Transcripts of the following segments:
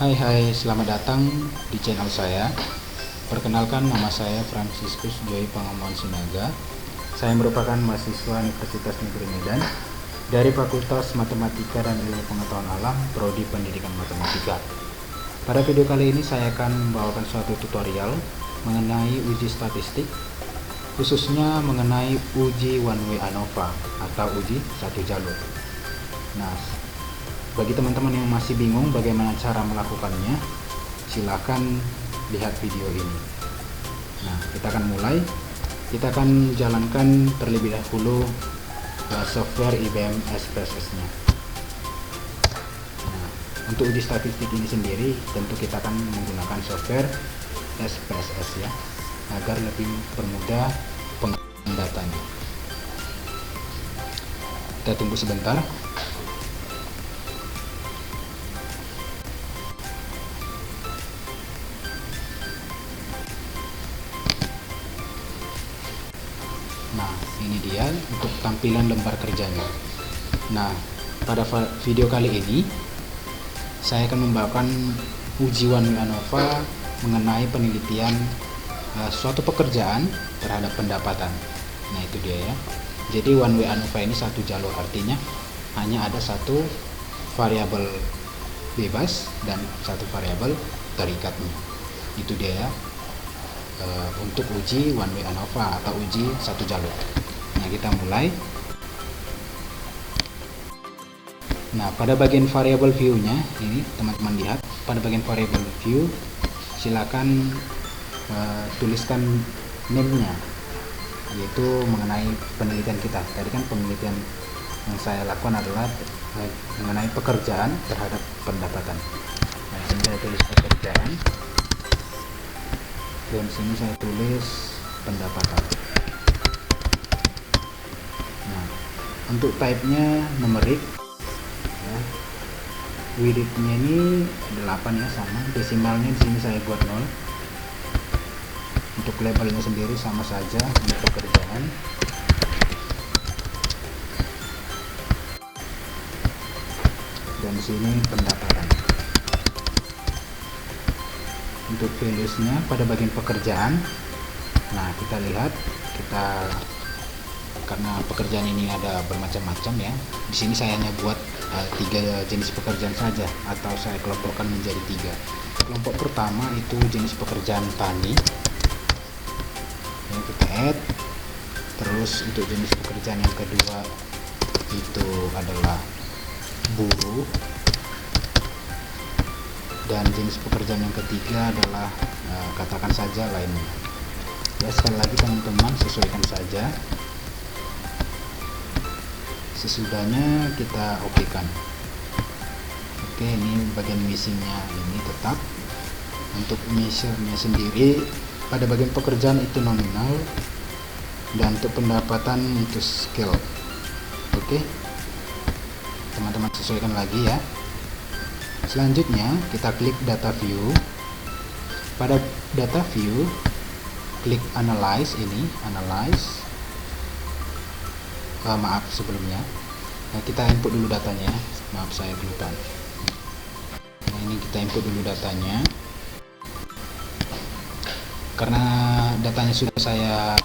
Hai, selamat datang di channel saya. Perkenalkan, nama saya Franciscus Joy Pangamuan Sinaga. Saya merupakan mahasiswa Universitas Negeri Medan dari Fakultas Matematika dan Ilmu Pengetahuan Alam, Prodi Pendidikan Matematika. Pada video kali ini saya akan membawakan suatu tutorial mengenai uji statistik, khususnya mengenai uji one way ANOVA atau uji satu jalur. Nah, bagi teman-teman yang masih bingung bagaimana cara melakukannya, silakan lihat video ini. Nah, kita akan mulai. Kita akan jalankan terlebih dahulu software IBM SPSS-nya. Nah, untuk uji statistik ini sendiri, tentu kita akan menggunakan software SPSS ya, agar lebih permudah pengaturan datanya. Kita tunggu sebentar. Nah, ini dia untuk tampilan lembar kerjanya. Nah, pada video kali ini saya akan membawakan uji one way ANOVA mengenai penelitian suatu pekerjaan terhadap pendapatan. Nah, itu dia ya. Jadi one way ANOVA ini satu jalur, artinya hanya ada satu variabel bebas dan satu variabel terikatnya. Itu dia ya. Untuk uji one way ANOVA atau uji satu jalur. Nah, kita mulai. Nah, pada bagian variable view-nya ini teman-teman lihat, pada bagian variable view silakan tuliskan name-nya, yaitu mengenai penelitian kita. Tadi kan penelitian yang saya lakukan adalah mengenai pekerjaan terhadap pendapatan. Nah, ini saya tulis pekerjaan. Dan sini saya tulis pendapatan. Nah, untuk type-nya numerik ya. Width-nya ini 8 ya, sama. Desimalnya di sini saya buat 0. Untuk labelnya sendiri sama saja, ini pekerjaan. Dan di sini pendapatan. Untuk values-nya pada bagian pekerjaan, nah kita lihat, karena pekerjaan ini ada bermacam-macam ya, di sini saya hanya buat 3 jenis pekerjaan saja, atau saya kelompokkan menjadi 3. Kelompok pertama itu jenis pekerjaan tani yang kita add. Terus untuk jenis pekerjaan yang kedua itu adalah buruh. Dan jenis pekerjaan yang ketiga adalah katakan saja lainnya. Ya, sekali lagi teman-teman sesuaikan saja. Sesudahnya kita okekan. Oke, ini bagian missingnya ini tetap. Untuk measure-nya sendiri pada bagian pekerjaan itu nominal, dan untuk pendapatan itu scale. Oke, teman-teman sesuaikan lagi ya. Selanjutnya kita klik data view. Pada data view klik analyze ini, analyze. Maaf sebelumnya. Nah, kita input dulu datanya. Maaf saya lupa. Nah, ini kita input dulu datanya. Karena datanya sudah saya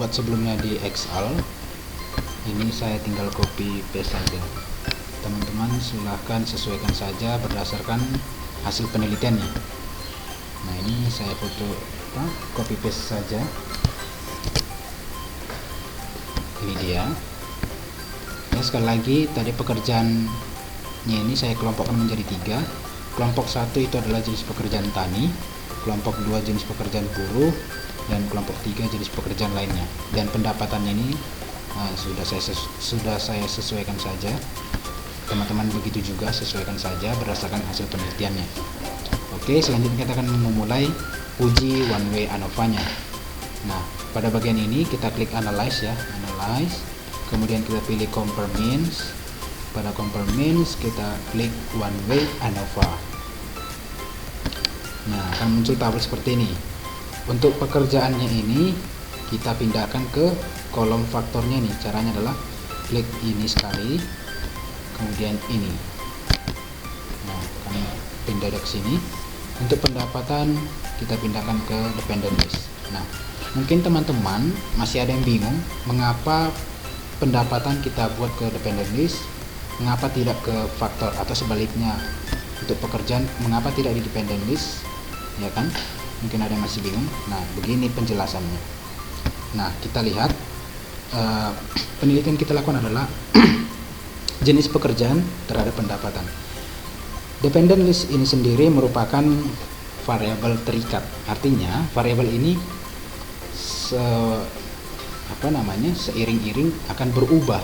buat sebelumnya di Excel, ini saya tinggal copy paste saja. Teman-teman silahkan sesuaikan saja berdasarkan hasil penelitiannya. Nah, ini saya foto copy paste saja. Ini dia ya. Sekali lagi, tadi pekerjaannya ini saya kelompokkan menjadi 3. Kelompok 1 itu adalah jenis pekerjaan tani, kelompok 2 jenis pekerjaan buruh, dan kelompok 3 jenis pekerjaan lainnya. Dan pendapatannya ini sudah saya sesuaikan saja. Teman-teman begitu juga, sesuaikan saja berdasarkan hasil penelitiannya. Oke, selanjutnya kita akan memulai uji one way ANOVA-nya. Nah, pada bagian ini kita klik analyze ya, analyze. Kemudian kita pilih compare means. Pada compare means kita klik one way ANOVA. Nah, akan muncul tabel seperti ini. Untuk pekerjaannya ini kita pindahkan ke kolom faktornya nih. Caranya adalah klik ini sekali, kemudian ini. Nah, kami pindah ke sini. Untuk pendapatan kita pindahkan ke dependent list. Nah, mungkin teman-teman masih ada yang bingung mengapa pendapatan kita buat ke dependent list, mengapa tidak ke faktor, atau sebaliknya untuk pekerjaan mengapa tidak di dependent list, ya kan? Mungkin ada yang masih bingung. Nah, begini penjelasannya. Nah, kita lihat penelitian kita lakukan adalah jenis pekerjaan terhadap pendapatan. Dependent list ini sendiri merupakan variabel terikat. Artinya variabel ini seiring-iring akan berubah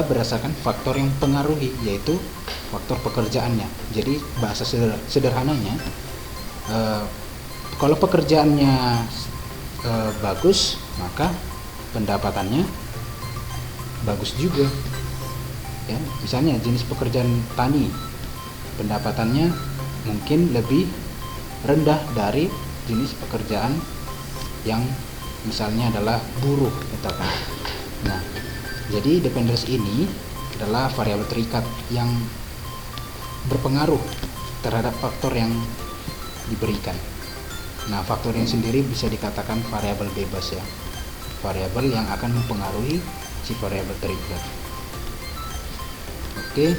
berdasarkan faktor yang pengaruhi, yaitu faktor pekerjaannya. Jadi bahasa sederhananya, kalau pekerjaannya bagus, maka pendapatannya bagus juga. Ya, misalnya jenis pekerjaan tani, pendapatannya mungkin lebih rendah dari jenis pekerjaan yang misalnya adalah buruh, katakan. Nah, jadi dependence ini adalah variabel terikat yang berpengaruh terhadap faktor yang diberikan. Nah, faktor yang sendiri bisa dikatakan variabel bebas ya, variabel yang akan mempengaruhi si variabel terikat. Oke,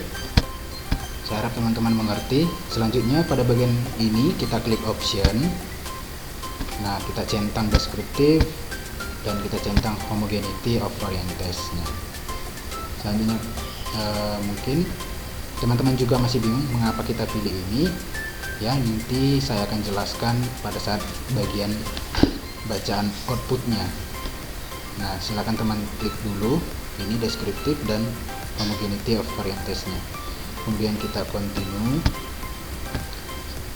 saya harap teman-teman mengerti. Selanjutnya pada bagian ini kita klik option. Nah, kita centang deskriptif dan kita centang homogeneity of variances. Nah, selanjutnya mungkin teman-teman juga masih bingung mengapa kita pilih ini. Ya, nanti saya akan jelaskan pada saat bagian bacaan outputnya. Nah, silakan teman klik dulu ini deskriptif dan homogeneity of variantesnya. Kemudian kita continue.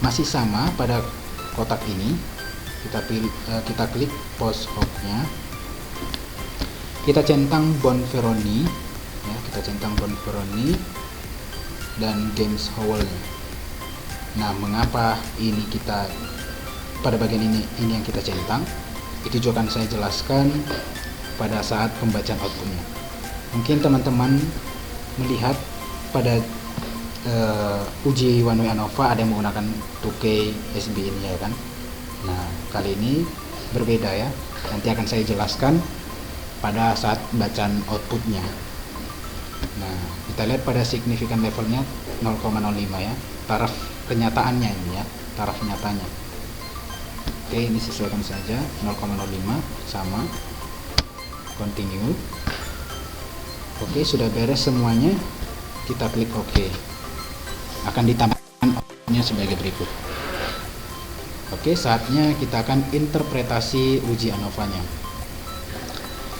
Masih sama pada kotak ini, kita klik post hook-nya, kita centang Bonferroni ya, kita centang Bonferroni dan games hole-nya. Nah, mengapa ini kita pada bagian ini yang kita centang, itu juga akan saya jelaskan pada saat pembacaan outputnya. Mungkin teman-teman melihat pada uji one way ANOVA ada yang menggunakan 2K SB ini ya kan. Nah, kali ini berbeda ya, nanti akan saya jelaskan pada saat bacaan outputnya. Nah, kita lihat pada signifikan levelnya 0,05 ya, taraf kenyataannya ini ya, taraf nyatanya. Oke, ini sesuaikan saja 0,05 sama, continue. Oke, sudah beres semuanya, kita klik OK. Akan ditambahkan outputnya sebagai berikut. Oke, saatnya kita akan interpretasi uji ANOVA-nya.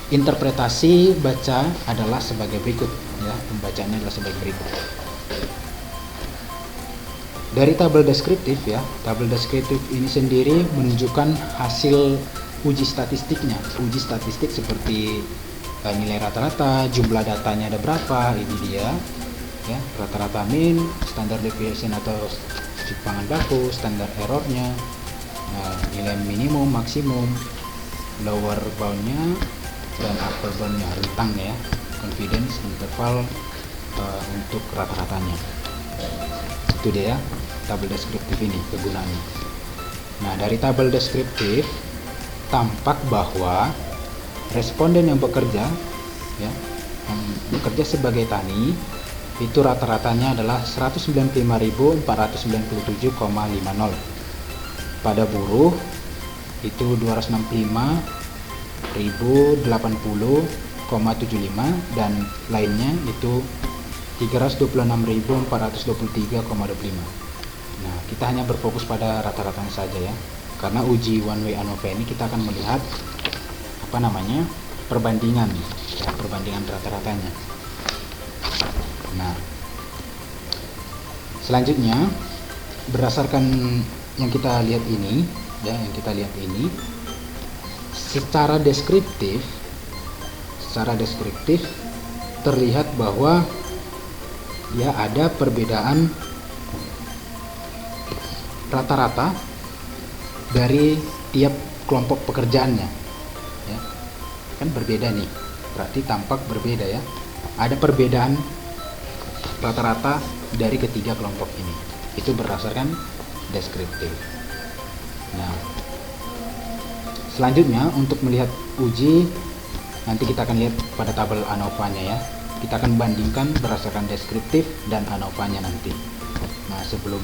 Interpretasi baca adalah sebagai berikut ya, pembacaannya adalah sebagai berikut. Dari tabel deskriptif ya, tabel deskriptif ini sendiri menunjukkan hasil uji statistiknya. Uji statistik seperti nilai rata-rata, jumlah datanya ada berapa, ini dia ya, rata-rata min, standar deviation atau bahan baku, standar errornya, nilai minimum, maksimum, lower boundnya dan upper boundnya, rentang ya, confidence interval untuk rata-ratanya. Itu dia tabel deskriptif ini kegunaannya. Nah, dari tabel deskriptif tampak bahwa responden yang bekerja ya, yang bekerja sebagai tani itu rata-ratanya adalah 195.497,50. Pada buruh itu 265.080,75 dan lainnya itu 326.423,25. Nah, kita hanya berfokus pada rata-ratanya saja ya, karena uji one way ANOVA ini kita akan melihat perbandingan ya, perbandingan rata-ratanya. Nah, selanjutnya berdasarkan yang kita lihat ini ya, secara deskriptif terlihat bahwa ya ada perbedaan rata-rata dari tiap kelompok pekerjaannya ya, kan berbeda nih, berarti tampak berbeda ya, ada perbedaan rata-rata dari ketiga kelompok ini. Itu berdasarkan deskriptif. Nah, selanjutnya untuk melihat uji, nanti kita akan lihat pada tabel ANOVA-nya ya. Kita akan bandingkan berdasarkan deskriptif dan ANOVA-nya nanti. Nah, sebelum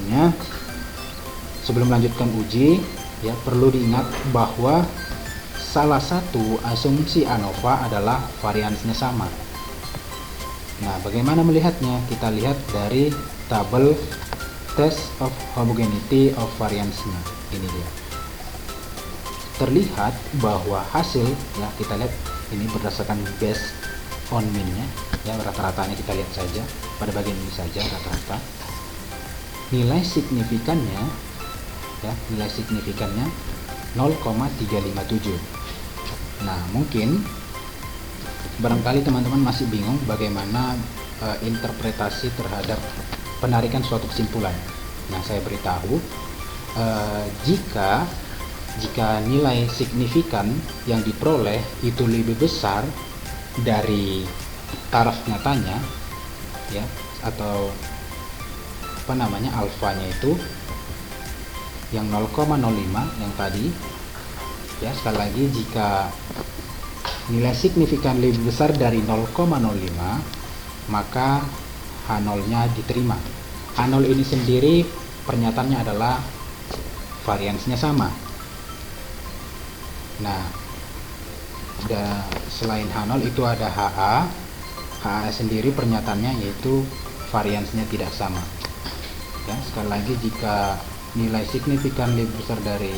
melanjutkan uji ya, perlu diingat bahwa salah satu asumsi ANOVA adalah variansnya sama. Nah, bagaimana melihatnya? Kita lihat dari tabel test of homogeneity of variance-nya. Ini dia. Terlihat bahwa hasil ya, kita lihat ini berdasarkan based on mean-nya ya, rata-ratanya kita lihat saja pada bagian ini saja rata-rata. Nilai signifikannya 0,357. Nah, mungkin barangkali teman-teman masih bingung bagaimana interpretasi terhadap penarikan suatu kesimpulan. Nah, saya beritahu jika nilai signifikan yang diperoleh itu lebih besar dari taraf nyatanya ya, atau alfanya itu yang 0,05 yang tadi ya, sekali lagi jika nilai signifikan lebih besar dari 0,05 maka H0-nya diterima. H0 ini sendiri pernyataannya adalah variansnya sama. Nah, selain H0 itu ada HA. HA sendiri pernyataannya yaitu variansnya tidak sama. Ya, sekali lagi jika nilai signifikan lebih besar dari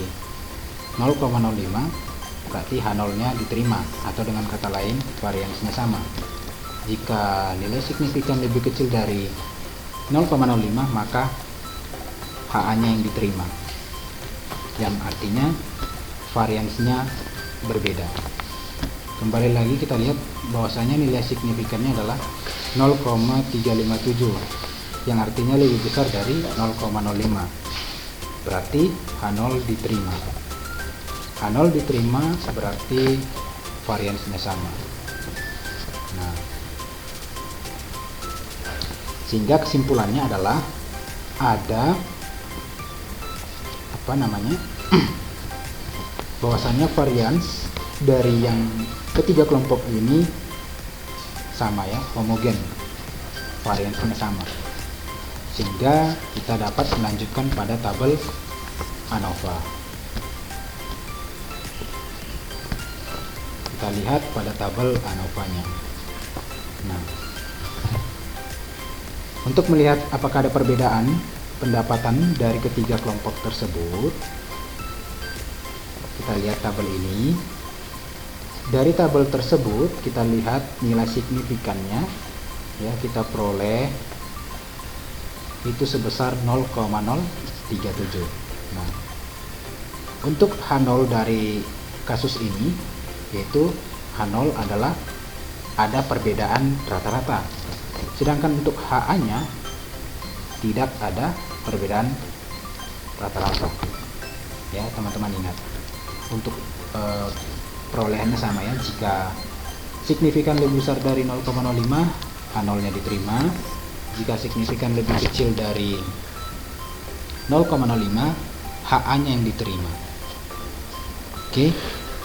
0,05 berarti H0-nya diterima, atau dengan kata lain variansnya sama. Jika nilai signifikan lebih kecil dari 0,05 maka HA-nya yang diterima, yang artinya variansnya berbeda. Kembali lagi kita lihat bahwasanya nilai signifikannya adalah 0,357 yang artinya lebih besar dari 0,05, berarti H0 diterima. H0 diterima berarti variansnya sama. Nah, sehingga kesimpulannya adalah ada bahwasanya varians dari yang ketiga kelompok ini sama ya, homogen, variansnya sama, sehingga kita dapat melanjutkan pada tabel ANOVA. Kita lihat pada tabel ANOVA-nya. Nah, untuk melihat apakah ada perbedaan pendapatan dari ketiga kelompok tersebut, kita lihat tabel ini. Dari tabel tersebut kita lihat nilai signifikannya ya, kita peroleh itu sebesar 0,037. Nah, untuk H0 dari kasus ini yaitu H0 adalah ada perbedaan rata-rata, sedangkan untuk HA-nya tidak ada perbedaan rata-rata ya. Teman-teman ingat, untuk perolehannya sama ya. Jika signifikan lebih besar dari 0,05 H0-nya diterima, jika signifikan lebih kecil dari 0,05 HA-nya yang diterima. Oke,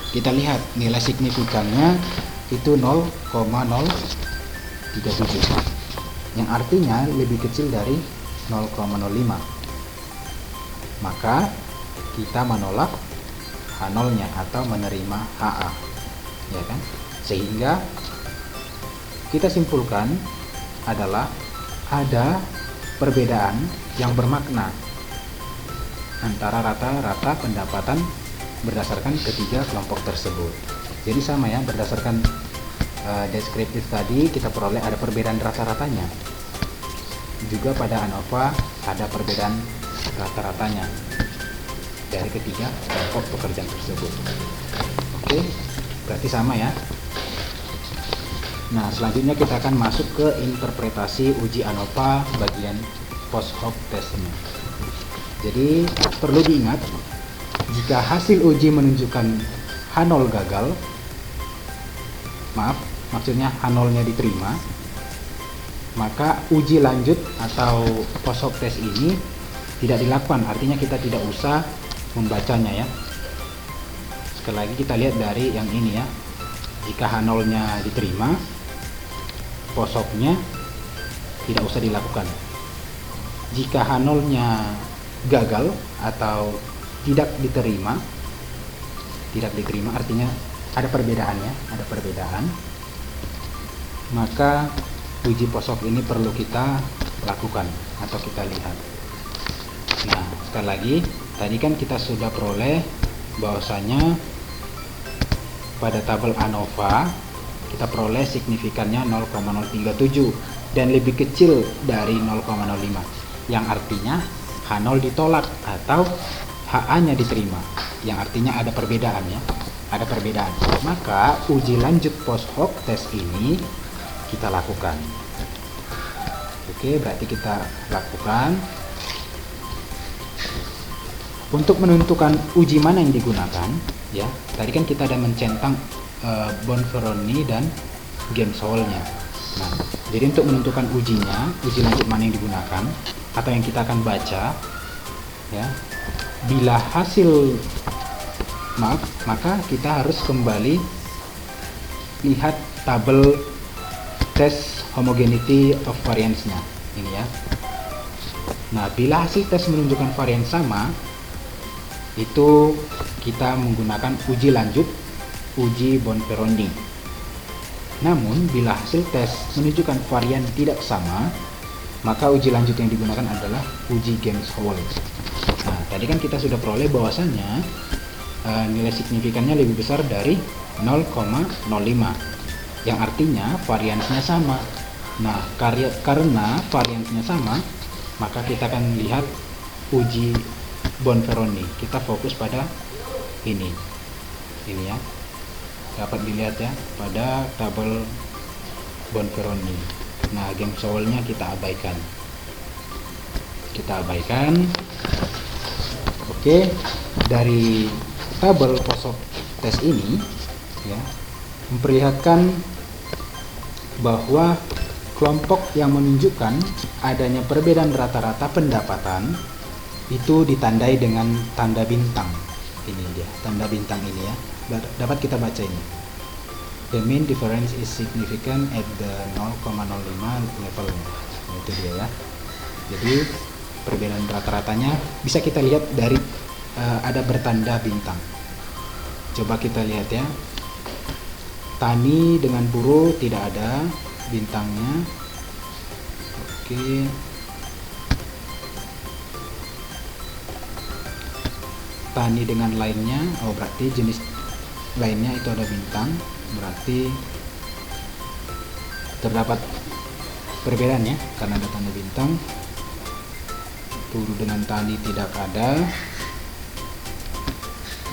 kita lihat nilai signifikannya itu 0,037 yang artinya lebih kecil dari 0,05, maka kita menolak H0-nya atau menerima HA ya kan. Sehingga kita simpulkan adalah ada perbedaan yang bermakna antara rata-rata pendapatan berdasarkan ketiga kelompok tersebut. Jadi sama ya, berdasarkan deskriptif tadi kita peroleh ada perbedaan rata-ratanya. Juga pada ANOVA ada perbedaan rata-ratanya dari ketiga kelompok pekerjaan tersebut. Oke, berarti sama ya. Nah, selanjutnya kita akan masuk ke interpretasi uji ANOVA bagian post hoc testnya. Jadi perlu diingat, jika hasil uji menunjukkan H0 gagal, maksudnya H0-nya diterima, maka uji lanjut atau post hoc test ini tidak dilakukan, artinya kita tidak usah membacanya ya. Sekali lagi kita lihat dari yang ini ya. Jika H0 nya diterima, posoknya tidak usah dilakukan. Jika H0 nya gagal atau tidak diterima artinya ada perbedaannya, ada perbedaan, maka uji posok ini perlu kita lakukan atau kita lihat. Nah, sekali lagi tadi kan kita sudah peroleh bahwasanya pada tabel ANOVA kita peroleh signifikannya 0,037 dan lebih kecil dari 0,05, yang artinya H0 ditolak atau HA nya diterima, yang artinya ada perbedaan ya, ada perbedaan. Maka uji lanjut post hoc tes ini kita lakukan. Oke, berarti kita lakukan. Untuk menentukan uji mana yang digunakan ya, tadi kan kita ada mencentang Bonferroni dan Gemsol-nya. Nah, jadi untuk menentukan ujinya, uji lanjut mana yang digunakan atau yang kita akan baca ya, bila hasil maka kita harus kembali lihat tabel tes homogeneity of variance-nya ini ya. Nah, bila hasil tes menunjukkan varian sama, itu kita menggunakan uji lanjut, uji Bonferroni. Namun bila hasil tes menunjukkan varian tidak sama, maka uji lanjut yang digunakan adalah uji Gemsol. Nah, tadi kan kita sudah peroleh bahwasanya nilai signifikannya lebih besar dari 0,05, yang artinya variansnya sama. Nah, karena variansnya sama, maka kita akan lihat uji Bonferroni. Kita fokus pada ini ya, dapat dilihat ya pada tabel Bonferroni. Nah, Gemsol-nya kita abaikan. Oke, dari tabel posok tes ini ya memperlihatkan bahwa kelompok yang menunjukkan adanya perbedaan rata-rata pendapatan itu ditandai dengan tanda bintang. Ini dia, tanda bintang ini ya. Dapat kita baca ini. The mean difference is significant at the 0,05 level. Itu dia ya. Jadi perbedaan rata-ratanya bisa kita lihat dari ada bertanda bintang. Coba kita lihat ya. Tani dengan buruh tidak ada bintangnya. Oke. Tani dengan lainnya, oh berarti jenis lainnya itu ada bintang, berarti terdapat perbedaan ya karena ada tanda bintang. Buruh dengan tani tidak ada,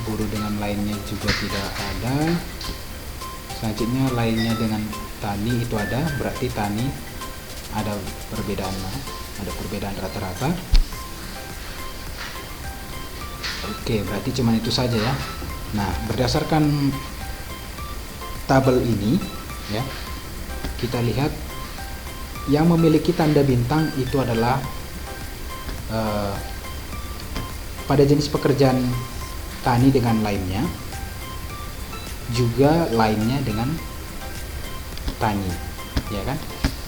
buruh dengan lainnya juga tidak ada. Selanjutnya lainnya dengan tani itu ada, berarti tani ada perbedaan rata-rata. Oke, berarti cuma itu saja ya. Nah, berdasarkan tabel ini ya, kita lihat yang memiliki tanda bintang itu adalah pada jenis pekerjaan tani dengan lainnya, juga lainnya dengan tani, ya kan?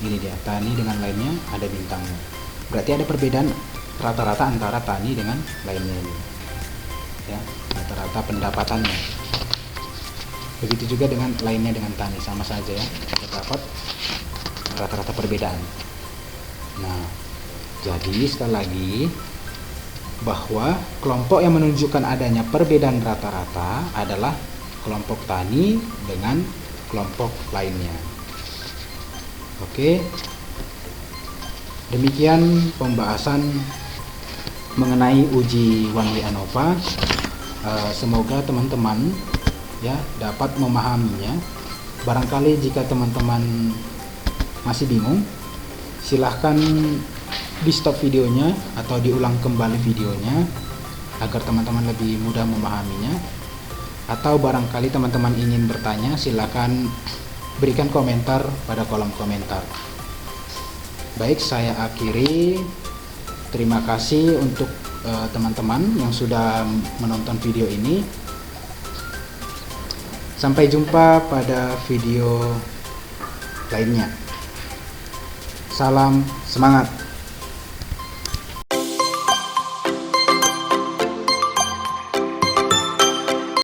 Ini dia, tani dengan lainnya ada bintangnya. Berarti ada perbedaan rata-rata antara tani dengan lainnya ini. Ya, rata-rata pendapatannya. Begitu juga dengan lainnya dengan tani, sama saja ya, terdapat rata-rata perbedaan. Nah, jadi sekali lagi bahwa kelompok yang menunjukkan adanya perbedaan rata-rata adalah kelompok tani dengan kelompok lainnya. Oke, demikian pembahasan mengenai uji one way ANOVA. Semoga teman-teman ya dapat memahaminya. Barangkali jika teman-teman masih bingung, silahkan di stop videonya atau diulang kembali videonya agar teman-teman lebih mudah memahaminya. Atau barangkali teman-teman ingin bertanya, silahkan berikan komentar pada kolom komentar. Baik, saya akhiri. Terima kasih untuk teman-teman yang sudah menonton video ini. Sampai jumpa pada video lainnya. Salam semangat.